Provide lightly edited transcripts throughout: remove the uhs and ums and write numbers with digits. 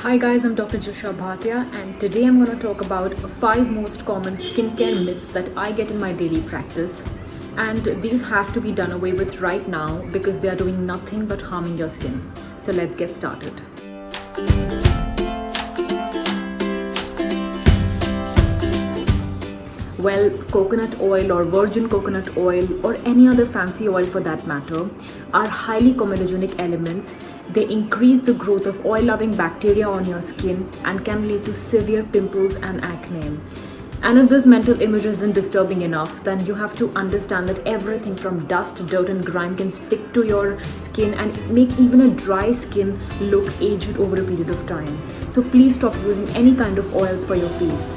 Hi guys, I'm Dr. Jusha Bhatia and today I'm going to talk about 5 most common skincare myths that I get in my daily practice, and these have to be done away with right now because they are doing nothing but harming your skin. So let's get started. Well, coconut oil or virgin coconut oil or any other fancy oil for that matter are highly comedogenic elements. They increase the growth of oil-loving bacteria on your skin and can lead to severe pimples and acne. And if this mental image isn't disturbing enough, then you have to understand that everything from dust, dirt and grime can stick to your skin and make even a dry skin look aged over a period of time. So please stop using any kind of oils for your face.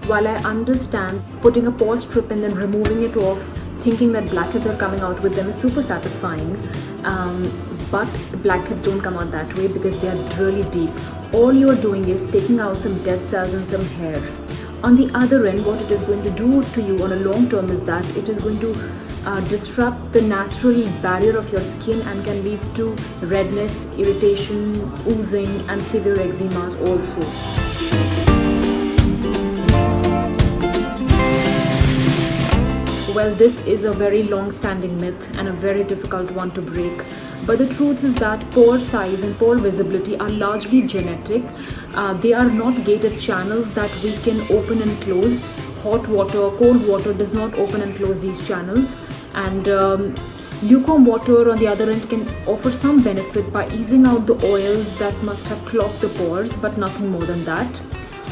While I understand putting a pore strip and then removing it off, thinking that blackheads are coming out with them is super satisfying, but blackheads don't come out that way because they are really deep. All you are doing is taking out some dead cells and some hair. On the other end, what it is going to do to you on a long term is that it is going to disrupt the natural barrier of your skin and can lead to redness, irritation, oozing and severe eczemas also. Well, this is a very long-standing myth and a very difficult one to break. But the truth is that pore size and pore visibility are largely genetic. They are not gated channels that we can open and close. Hot water, cold water does not open and close these channels. And lukewarm water on the other end can offer some benefit by easing out the oils that must have clogged the pores, but nothing more than that.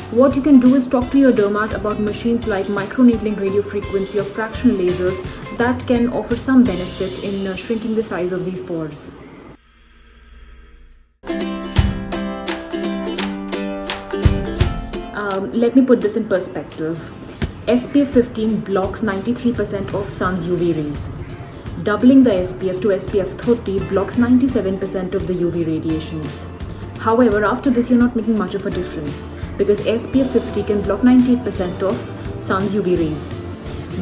What you can do is talk to your dermat about machines like microneedling radiofrequency or fractional lasers that can offer some benefit in shrinking the size of these pores. Let me put this in perspective. SPF 15 blocks 93% of sun's UV rays. Doubling the SPF to SPF 30 blocks 97% of the UV radiations. However, after this you're not making much of a difference, because SPF 50 can block 98% of sun's UV rays.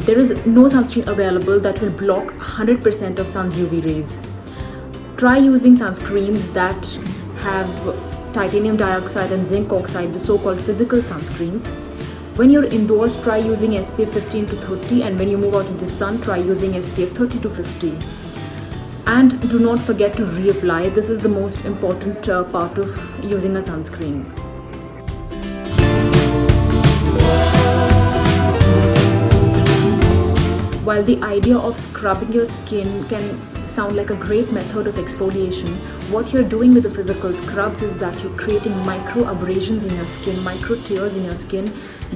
There is no sunscreen available that will block 100% of sun's UV rays. Try using sunscreens that have titanium dioxide and zinc oxide, the so-called physical sunscreens. When you're indoors, try using SPF 15 to 30, and when you move out in the sun, try using SPF 30 to 50. And do not forget to reapply. This is the most important part of using a sunscreen. While the idea of scrubbing your skin can sound like a great method of exfoliation, what you're doing with the physical scrubs is that you're creating micro abrasions in your skin, micro tears in your skin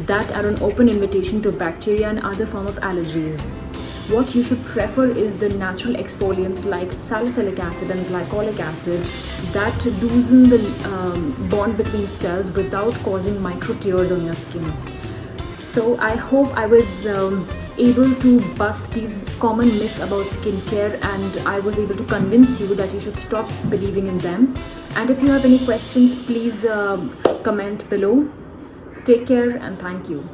that are an open invitation to bacteria and other form of allergies. What you should prefer is the natural exfoliants like salicylic acid and glycolic acid that loosen the bond between cells without causing micro tears on your skin. So I hope I was able to bust these common myths about skincare, and I was able to convince you that you should stop believing in them. And if you have any questions, please comment below. Take care and thank you.